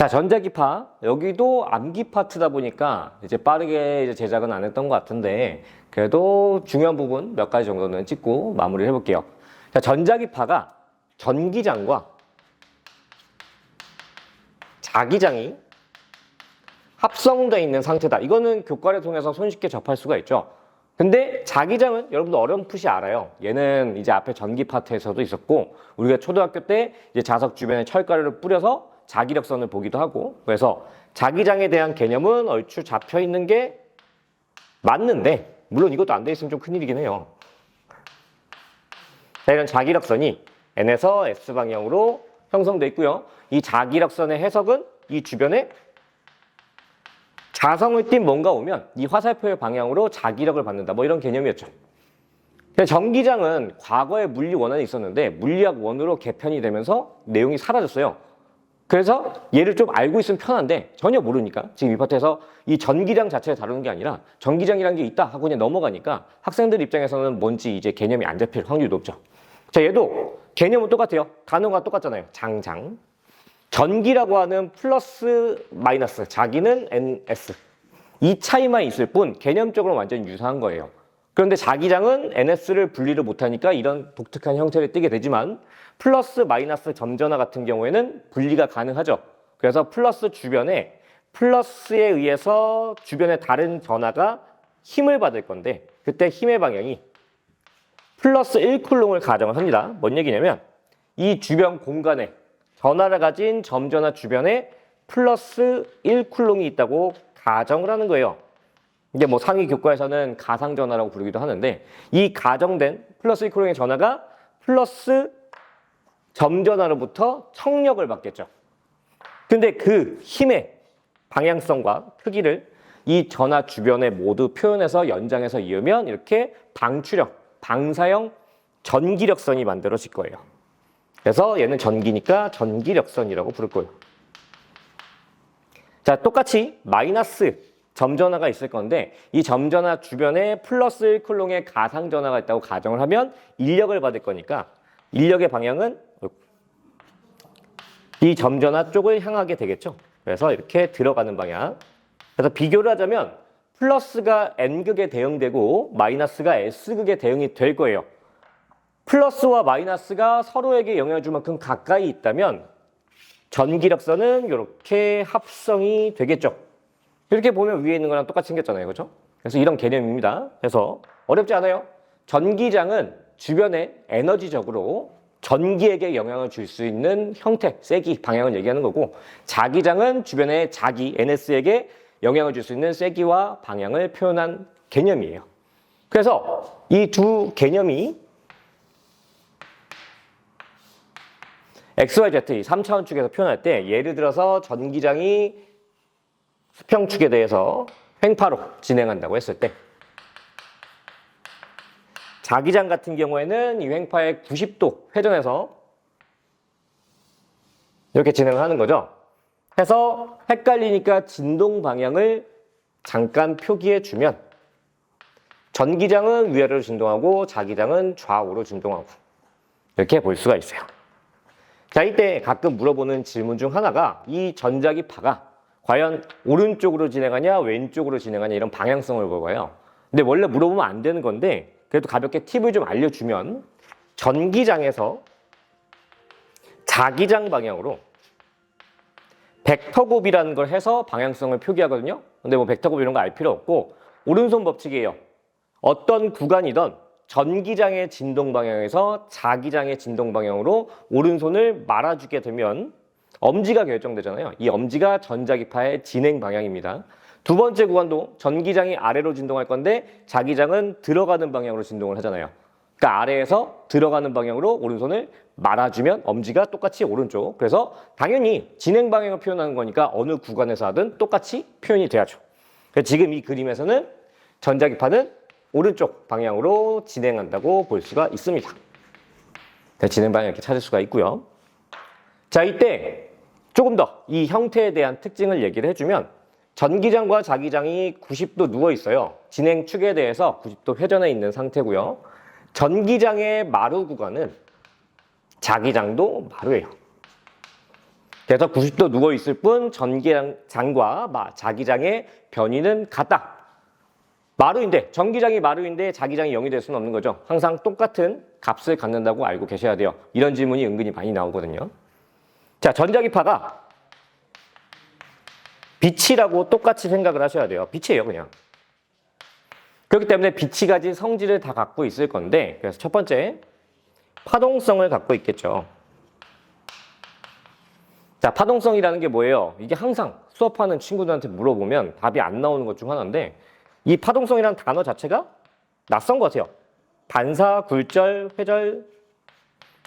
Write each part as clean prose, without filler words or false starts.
자, 전자기파. 여기도 암기 파트다 보니까 이제 빠르게 이제 제작은 안 했던 것 같은데 그래도 중요한 부분 몇 가지 정도는 찍고 마무리를 해볼게요. 자, 전자기파가 전기장과 자기장이 합성되어 있는 상태다. 이거는 교과를 통해서 손쉽게 접할 수가 있죠. 근데 자기장은 여러분도 어렴풋이 알아요. 얘는 이제 앞에 전기 파트에서도 있었고 우리가 초등학교 때 이제 자석 주변에 철가루를 뿌려서 자기력선을 보기도 하고, 그래서 자기장에 대한 개념은 얼추 잡혀 있는 게 맞는데 물론 이것도 안 돼 있으면 좀 큰일이긴 해요. 자, 이런 자기력선이 N에서 S 방향으로 형성되어 있고요. 이 자기력선의 해석은 이 주변에 자성을 띤 뭔가 오면 이 화살표의 방향으로 자기력을 받는다. 뭐 이런 개념이었죠. 전기장은 과거에 물리 원원이 있었는데 물리학 원으로 개편이 되면서 내용이 사라졌어요. 그래서 얘를 좀 알고 있으면 편한데 전혀 모르니까 지금 이 파트에서 이 전기장 자체를 다루는 게 아니라 전기장이라는 게 있다 하고 그냥 넘어가니까 학생들 입장에서는 뭔지 이제 개념이 안 잡힐 확률이 높죠. 자, 얘도 개념은 똑같아요. 단어가 똑같잖아요. 장장. 전기라고 하는 플러스 마이너스, 자기는 NS. 이 차이만 있을 뿐 개념적으로 완전 유사한 거예요. 그런데 자기장은 NS를 분리를 못하니까 이런 독특한 형태를 띠게 되지만 플러스 마이너스 점전화 같은 경우에는 분리가 가능하죠. 그래서 플러스 주변에 플러스에 의해서 주변의 다른 전하가 힘을 받을 건데 그때 힘의 방향이 플러스 1쿨롱을 가정을 합니다. 뭔 얘기냐면 이 주변 공간에 전하를 가진 점전화 주변에 플러스 1쿨롱이 있다고 가정을 하는 거예요. 이게 뭐 상위 교과에서는 가상전하라고 부르기도 하는데 이 가정된 플러스 1쿨롱의 전하가 플러스 점전하로부터 청력을 받겠죠. 근데 그 힘의 방향성과 크기를 이 전하 주변에 모두 표현해서 연장해서 이으면 이렇게 방출형, 방사형 전기력선이 만들어질 거예요. 그래서 얘는 전기니까 전기력선이라고 부를 거예요. 자, 똑같이 마이너스 점전하가 있을 건데 이 점전하 주변에 플러스 1쿨롱의 가상전하가 있다고 가정을 하면 인력을 받을 거니까 인력의 방향은 이 점전하 쪽을 향하게 되겠죠. 그래서 이렇게 들어가는 방향. 그래서 비교를 하자면 플러스가 N극에 대응되고 마이너스가 S극에 대응이 될 거예요. 플러스와 마이너스가 서로에게 영향을 줄 만큼 가까이 있다면 전기력선은 이렇게 합성이 되겠죠. 이렇게 보면 위에 있는 거랑 똑같이 생겼잖아요. 그렇죠? 그래서 이런 개념입니다. 그래서 어렵지 않아요. 전기장은 주변에 에너지적으로 전기에게 영향을 줄 수 있는 형태, 세기, 방향을 얘기하는 거고 자기장은 주변의 자기, NS에게 영향을 줄 수 있는 세기와 방향을 표현한 개념이에요. 그래서 이 두 개념이 XYZ, 이 3차원 축에서 표현할 때 예를 들어서 전기장이 수평축에 대해서 횡파로 진행한다고 했을 때 자기장 같은 경우에는 이 횡파의 90도 회전해서 이렇게 진행을 하는 거죠. 해서 헷갈리니까 진동 방향을 잠깐 표기해 주면 전기장은 위아래로 진동하고 자기장은 좌우로 진동하고 이렇게 볼 수가 있어요. 자, 이때 가끔 물어보는 질문 중 하나가 이 전자기파가 과연 오른쪽으로 진행하냐 왼쪽으로 진행하냐 이런 방향성을 물어봐요. 근데 원래 물어보면 안 되는 건데 그래도 가볍게 팁을 좀 알려주면 전기장에서 자기장 방향으로 벡터곱이라는 걸 해서 방향성을 표기하거든요. 근데 뭐 벡터곱 이런 거 알 필요 없고 오른손 법칙이에요. 어떤 구간이든 전기장의 진동 방향에서 자기장의 진동 방향으로 오른손을 말아주게 되면 엄지가 결정되잖아요. 이 엄지가 전자기파의 진행 방향입니다. 두 번째 구간도 전기장이 아래로 진동할 건데 자기장은 들어가는 방향으로 진동을 하잖아요. 그러니까 아래에서 들어가는 방향으로 오른손을 말아주면 엄지가 똑같이 오른쪽. 그래서 당연히 진행 방향을 표현하는 거니까 어느 구간에서 하든 똑같이 표현이 돼야죠. 그래서 지금 이 그림에서는 전자기파는 오른쪽 방향으로 진행한다고 볼 수가 있습니다. 진행 방향 이렇게 찾을 수가 있고요. 자, 이때 조금 더 이 형태에 대한 특징을 얘기를 해주면 전기장과 자기장이 90도 누워 있어요. 진행축에 대해서 90도 회전해 있는 상태고요. 전기장의 마루 구간은 자기장도 마루예요. 그래서 90도 누워 있을 뿐 전기장과 자기장의 변이는 같다. 마루인데, 전기장이 마루인데 자기장이 0이 될 수는 없는 거죠. 항상 똑같은 값을 갖는다고 알고 계셔야 돼요. 이런 질문이 은근히 많이 나오거든요. 자, 전자기파가 빛이라고 똑같이 생각을 하셔야 돼요. 빛이에요, 그냥. 그렇기 때문에 빛이 가진 성질을 다 갖고 있을 건데, 그래서 첫 번째, 파동성을 갖고 있겠죠. 자, 파동성이라는 게 뭐예요? 이게 항상 수업하는 친구들한테 물어보면 답이 안 나오는 것 중 하나인데, 이 파동성이라는 단어 자체가 낯선 것 같아요. 반사, 굴절, 회절,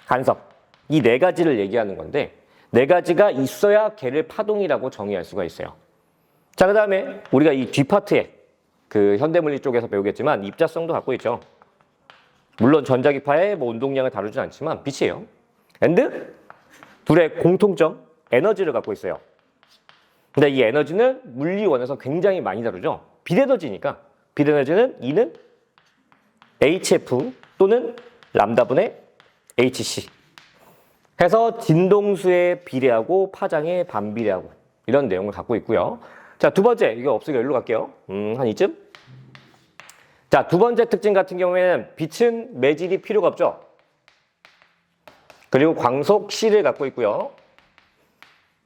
간섭. 이 네 가지를 얘기하는 건데, 네 가지가 있어야 걔를 파동이라고 정의할 수가 있어요. 자, 그 다음에 우리가 이 뒷파트에 그 현대물리 쪽에서 배우겠지만 입자성도 갖고 있죠. 물론 전자기파의 뭐 운동량을 다루진 않지만 빛이에요. and 둘의 공통점, 에너지를 갖고 있어요. 근데 이 에너지는 물리원에서 굉장히 많이 다루죠. 빛에너지니까 빛에너지는 E는 HF 또는 람다분의 HC 해서 진동수에 비례하고 파장에 반비례하고 이런 내용을 갖고 있고요. 자, 두 번째, 이거 없으니까 여기로 갈게요. 한 이쯤. 자, 두 번째 특징 같은 경우에는 빛은 매질이 필요가 없죠. 그리고 광속 C를 갖고 있고요.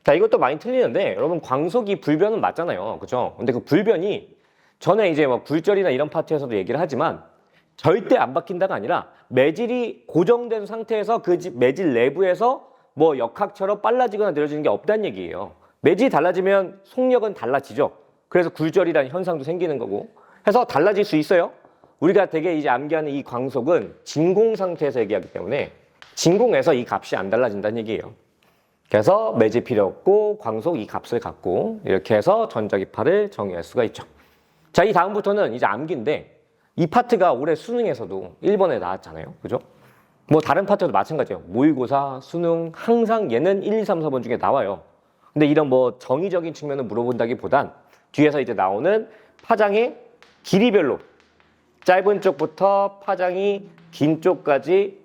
자, 이것도 많이 틀리는데 여러분 광속이 불변은 맞잖아요. 그죠? 근데 그 불변이 전에 이제 뭐 굴절이나 이런 파트에서도 얘기를 하지만 절대 안 바뀐다가 아니라 매질이 고정된 상태에서 그 매질 내부에서 뭐 역학처럼 빨라지거나 느려지는 게 없다는 얘기예요. 매질이 달라지면 속력은 달라지죠. 그래서 굴절이라는 현상도 생기는 거고 해서 달라질 수 있어요. 우리가 되게 이제 암기하는 이 광속은 진공 상태에서 얘기하기 때문에 진공에서 이 값이 안 달라진다는 얘기예요. 그래서 매질 필요 없고 광속 이 값을 갖고 이렇게 해서 전자기파를 정의할 수가 있죠. 자, 이 다음부터는 이제 암기인데 이 파트가 올해 수능에서도 1번에 나왔잖아요. 그죠? 뭐 다른 파트도 마찬가지예요. 모의고사, 수능 항상 얘는 1, 2, 3, 4번 중에 나와요. 근데 이런 뭐 정의적인 측면을 물어본다기보단 뒤에서 이제 나오는 파장의 길이별로 짧은 쪽부터 파장이 긴 쪽까지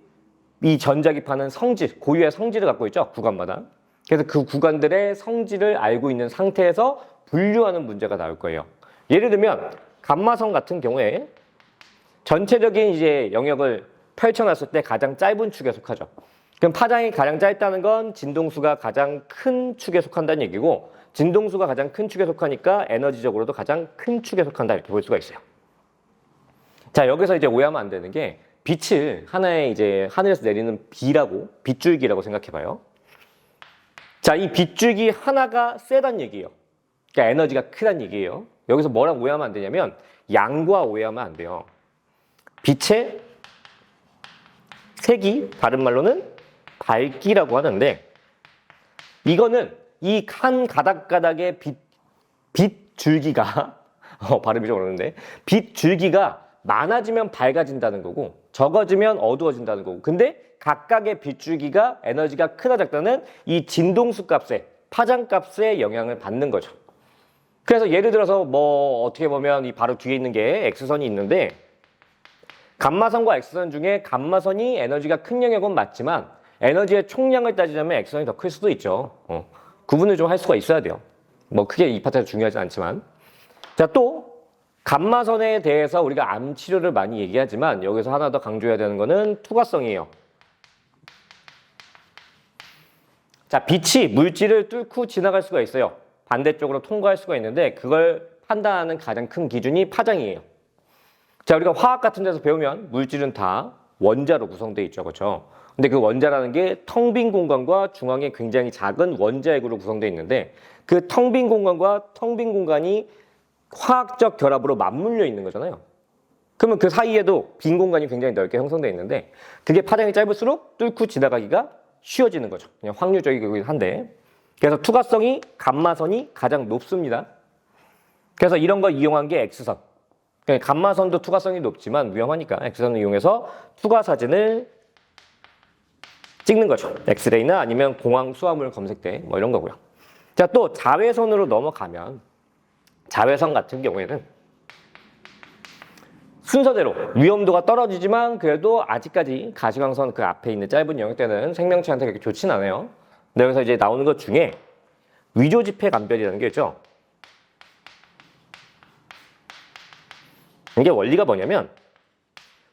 이 전자기파는 성질, 고유의 성질을 갖고 있죠. 구간마다. 그래서 그 구간들의 성질을 알고 있는 상태에서 분류하는 문제가 나올 거예요. 예를 들면 감마선 같은 경우에 전체적인 이제 영역을 펼쳐놨을 때 가장 짧은 축에 속하죠. 그럼 파장이 가장 짧다는 건 진동수가 가장 큰 축에 속한다는 얘기고 진동수가 가장 큰 축에 속하니까 에너지적으로도 가장 큰 축에 속한다 이렇게 볼 수가 있어요. 자, 여기서 이제 오해하면 안 되는 게 빛을 하나의 이제 하늘에서 내리는 비라고 빗줄기라고 생각해봐요. 자, 이 빗줄기 하나가 세단 얘기예요. 그러니까 에너지가 크단 얘기예요. 여기서 뭐랑 오해하면 안 되냐면 양과 오해하면 안 돼요. 빛의 색이 다른 말로는 밝기라고 하는데 이거는 이 한 가닥가닥의 빛줄기가 발음이 좀 어려운데 빛줄기가 많아지면 밝아진다는 거고 적어지면 어두워진다는 거고 근데 각각의 빛줄기가 에너지가 크다 작다는 이 진동수 값에 파장 값에 영향을 받는 거죠. 그래서 예를 들어서 뭐 어떻게 보면 이 바로 뒤에 있는 게 X선이 있는데 감마선과 X선 중에 감마선이 에너지가 큰 영역은 맞지만 에너지의 총량을 따지자면 X선이 더 클 수도 있죠. 구분을 좀 할 수가 있어야 돼요. 뭐 크게 이 파트에서 중요하지 않지만 자, 또 감마선에 대해서 우리가 암 치료를 많이 얘기하지만 여기서 하나 더 강조해야 되는 거는 투과성이에요. 자, 빛이 물질을 뚫고 지나갈 수가 있어요. 반대쪽으로 통과할 수가 있는데 그걸 판단하는 가장 큰 기준이 파장이에요. 자, 우리가 화학 같은 데서 배우면 물질은 다 원자로 구성되어 있죠. 그렇죠? 근데 그 원자라는 게 텅 빈 공간과 중앙에 굉장히 작은 원자핵으로 구성되어 있는데 그 텅 빈 공간과 텅 빈 공간이 화학적 결합으로 맞물려 있는 거잖아요. 그러면 그 사이에도 빈 공간이 굉장히 넓게 형성되어 있는데 그게 파장이 짧을수록 뚫고 지나가기가 쉬워지는 거죠. 그냥 확률적이긴 한데 그래서 투과성이 감마선이 가장 높습니다. 그래서 이런 거 이용한 게 X선. 감마선도 투과성이 높지만 위험하니까 X선을 이용해서 투과 사진을 찍는 거죠. 엑스레이나 아니면 공황 수화물 검색대 뭐 이런 거고요. 자, 또 자외선으로 넘어가면 자외선 같은 경우에는 순서대로 위험도가 떨어지지만 그래도 아직까지 가시광선 그 앞에 있는 짧은 영역 때는 생명체한테 그렇게 좋진 않아요. 네, 여기서 이제 나오는 것 중에 위조지폐 감별이라는 게 있죠. 이게 원리가 뭐냐면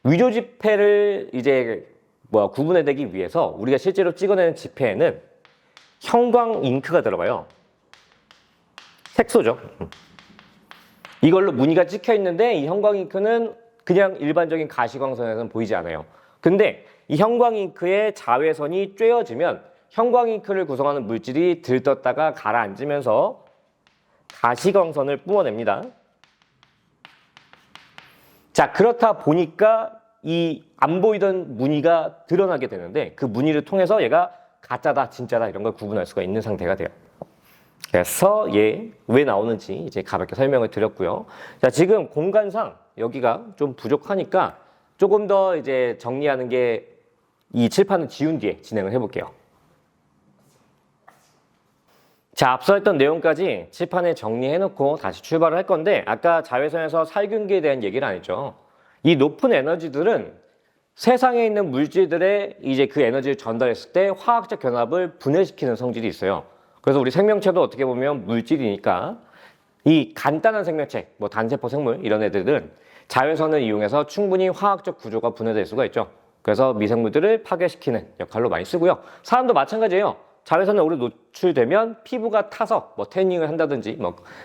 위조지폐를 이제 구분해내기 위해서 우리가 실제로 찍어내는 지폐에는 형광 잉크가 들어가요. 색소죠. 이걸로 무늬가 찍혀 있는데 이 형광 잉크는 그냥 일반적인 가시광선에서는 보이지 않아요. 근데 이 형광 잉크의 자외선이 쬐어지면 형광 잉크를 구성하는 물질이 들떴다가 가라앉으면서 가시광선을 뿜어냅니다. 자, 그렇다 보니까 이 안 보이던 무늬가 드러나게 되는데 그 무늬를 통해서 얘가 가짜다, 진짜다 이런 걸 구분할 수가 있는 상태가 돼요. 그래서 얘 왜 나오는지 이제 가볍게 설명을 드렸고요. 자, 지금 공간상 여기가 좀 부족하니까 조금 더 이제 정리하는 게 이 칠판을 지운 뒤에 진행을 해볼게요. 자, 앞서 했던 내용까지 칠판에 정리해놓고 다시 출발을 할 건데 아까 자외선에서 살균기에 대한 얘기를 안 했죠. 이 높은 에너지들은 세상에 있는 물질들에 이제 그 에너지를 전달했을 때 화학적 결합을 분해시키는 성질이 있어요. 그래서 우리 생명체도 어떻게 보면 물질이니까 이 간단한 생명체, 단세포 생물 이런 애들은 자외선을 이용해서 충분히 화학적 구조가 분해될 수가 있죠. 그래서 미생물들을 파괴시키는 역할로 많이 쓰고요. 사람도 마찬가지예요. 자외선에 오래 노출되면 피부가 타서 태닝을 한다든지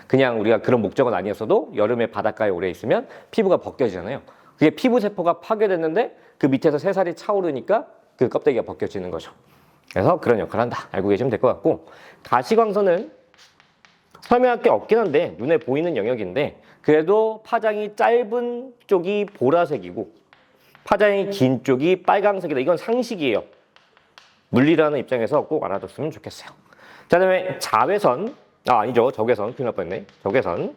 그냥 우리가 그런 목적은 아니었어도 여름에 바닷가에 오래 있으면 피부가 벗겨지잖아요. 그게 피부 세포가 파괴됐는데 그 밑에서 새살이 차오르니까 그 껍데기가 벗겨지는 거죠. 그래서 그런 역할을 한다. 알고 계시면 될 것 같고, 가시광선은 설명할 게 없긴 한데 눈에 보이는 영역인데 그래도 파장이 짧은 쪽이 보라색이고 파장이 긴 쪽이 빨강색이다. 이건 상식이에요. 물리라는 입장에서 꼭 알아뒀으면 좋겠어요. 자, 그다음에 자외선, 아니죠. 적외선, 큰일 날 뻔했네. 적외선.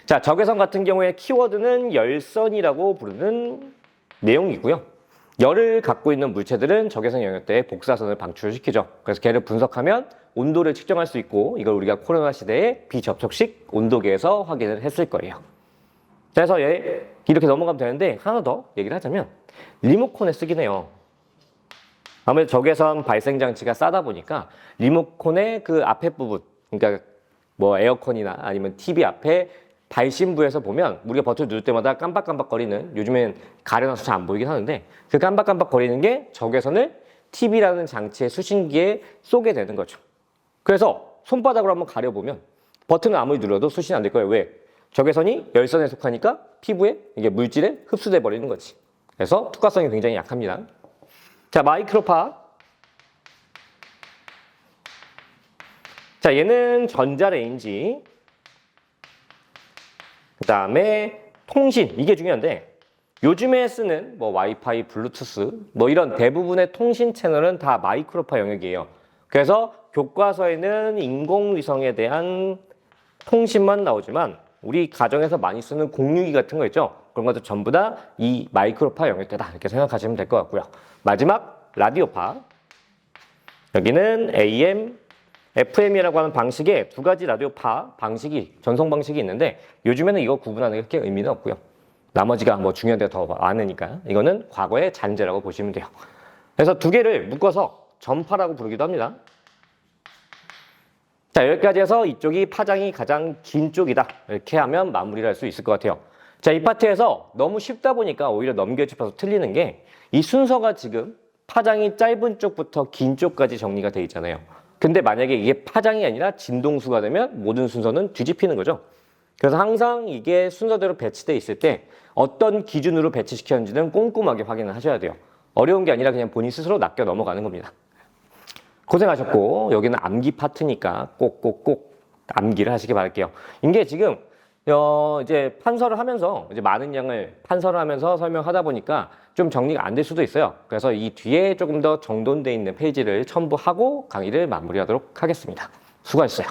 자, 적외선 같은 경우에 키워드는 열선이라고 부르는 내용이고요. 열을 갖고 있는 물체들은 적외선 영역대에 복사선을 방출시키죠. 그래서 걔를 분석하면 온도를 측정할 수 있고 이걸 우리가 코로나 시대에 비접촉식 온도계에서 확인을 했을 거예요. 자, 그래서 얘 이렇게 넘어가면 되는데 하나 더 얘기를 하자면 리모컨에 쓰긴 해요. 아무래도 적외선 발생 장치가 싸다 보니까 리모컨의 그 앞에 부분, 그러니까 에어컨이나 아니면 TV 앞에 발신부에서 보면 우리가 버튼 누를 때마다 깜빡깜빡거리는, 요즘엔 가려놔서 잘 안 보이긴 하는데 그 깜빡깜빡거리는 게 적외선을 TV라는 장치의 수신기에 쏘게 되는 거죠. 그래서 손바닥으로 한번 가려보면 버튼을 아무리 눌러도 수신이 안 될 거예요. 왜? 적외선이 열선에 속하니까 피부에 이게 물질에 흡수돼 버리는 거지. 그래서 투과성이 굉장히 약합니다. 자, 마이크로파. 자, 얘는 전자레인지. 그 다음에 통신, 이게 중요한데 요즘에 쓰는 와이파이, 블루투스 이런 대부분의 통신 채널은 다 마이크로파 영역이에요. 그래서 교과서에는 인공위성에 대한 통신만 나오지만 우리 가정에서 많이 쓰는 공유기 같은 거 있죠? 그런 것도 전부 다 이 마이크로파 영역대다 이렇게 생각하시면 될 것 같고요. 마지막 라디오파. 여기는 AM, FM이라고 하는 방식의 두 가지 라디오파 방식이, 전송 방식이 있는데 요즘에는 이거 구분하는 게 그렇게 의미는 없고요. 나머지가 중요한 데가 더 많으니까 이거는 과거의 잔재라고 보시면 돼요. 그래서 두 개를 묶어서 전파라고 부르기도 합니다. 자, 여기까지 해서 이쪽이 파장이 가장 긴 쪽이다. 이렇게 하면 마무리를 할 수 있을 것 같아요. 자, 이 파트에서 너무 쉽다 보니까 오히려 넘겨짚어서 틀리는 게 이 순서가 지금 파장이 짧은 쪽부터 긴 쪽까지 정리가 돼 있잖아요. 근데 만약에 이게 파장이 아니라 진동수가 되면 모든 순서는 뒤집히는 거죠. 그래서 항상 이게 순서대로 배치돼 있을 때 어떤 기준으로 배치시켰는지는 꼼꼼하게 확인을 하셔야 돼요. 어려운 게 아니라 그냥 본인 스스로 낚여 넘어가는 겁니다. 고생하셨고 여기는 암기 파트니까 꼭꼭꼭 암기를 하시기 바랄게요. 이게 지금 이제 판서를 하면서 이제 많은 양을 판서를 하면서 설명하다 보니까 좀 정리가 안 될 수도 있어요. 그래서 이 뒤에 조금 더 정돈되어 있는 페이지를 첨부하고 강의를 마무리하도록 하겠습니다. 수고하셨어요.